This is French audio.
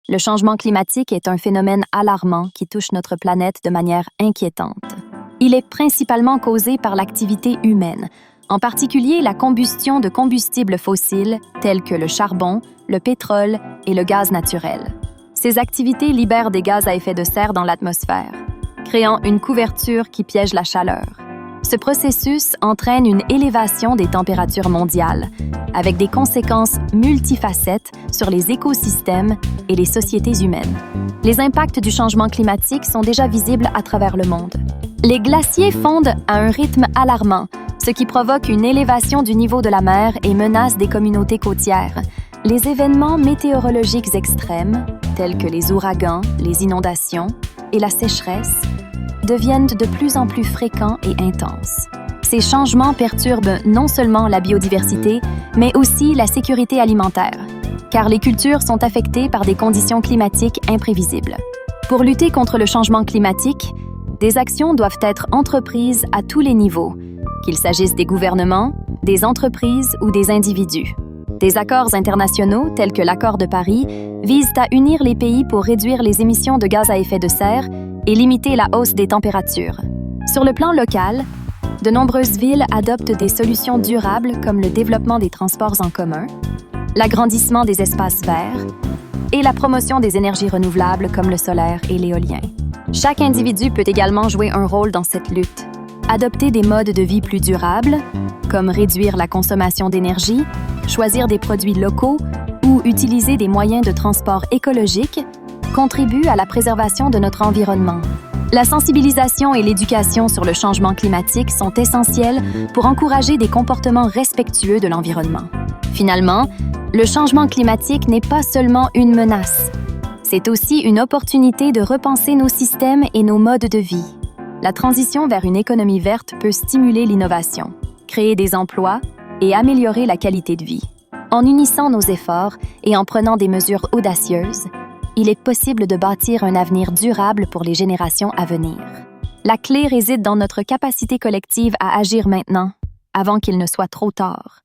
Le changement climatique est un phénomène alarmant qui touche notre planète de manière inquiétante. Il est principalement causé par l'activité humaine, en particulier la combustion de combustibles fossiles tels que le charbon, le pétrole et le gaz naturel. Ces activités libèrent des gaz à effet de serre dans l'atmosphère, créant une couverture qui piège la chaleur. Ce processus entraîne une élévation des températures mondiales, avec des conséquences multifacettes sur les écosystèmes et les sociétés humaines. Les impacts du changement climatique sont déjà visibles à travers le monde. Les glaciers fondent à un rythme alarmant, ce qui provoque une élévation du niveau de la mer et menace des communautés côtières. Les événements météorologiques extrêmes, tels que les ouragans, les inondations et la sécheresse, deviennent de plus en plus fréquents et intenses. Ces changements perturbent non seulement la biodiversité, mais aussi la sécurité alimentaire, car les cultures sont affectées par des conditions climatiques imprévisibles. Pour lutter contre le changement climatique, des actions doivent être entreprises à tous les niveaux, qu'il s'agisse des gouvernements, des entreprises ou des individus. Des accords internationaux, tels que l'Accord de Paris, visent à unir les pays pour réduire les émissions de gaz à effet de serre et limiter la hausse des températures. Sur le plan local, de nombreuses villes adoptent des solutions durables comme le développement des transports en commun, l'agrandissement des espaces verts et la promotion des énergies renouvelables comme le solaire et l'éolien. Chaque individu peut également jouer un rôle dans cette lutte. Adopter des modes de vie plus durables, comme réduire la consommation d'énergie, choisir des produits locaux ou utiliser des moyens de transport écologiques, contribue à la préservation de notre environnement. La sensibilisation et l'éducation sur le changement climatique sont essentielles pour encourager des comportements respectueux de l'environnement. Finalement, le changement climatique n'est pas seulement une menace. C'est aussi une opportunité de repenser nos systèmes et nos modes de vie. La transition vers une économie verte peut stimuler l'innovation, créer des emplois et améliorer la qualité de vie. En unissant nos efforts et en prenant des mesures audacieuses, il est possible de bâtir un avenir durable pour les générations à venir. La clé réside dans notre capacité collective à agir maintenant, avant qu'il ne soit trop tard.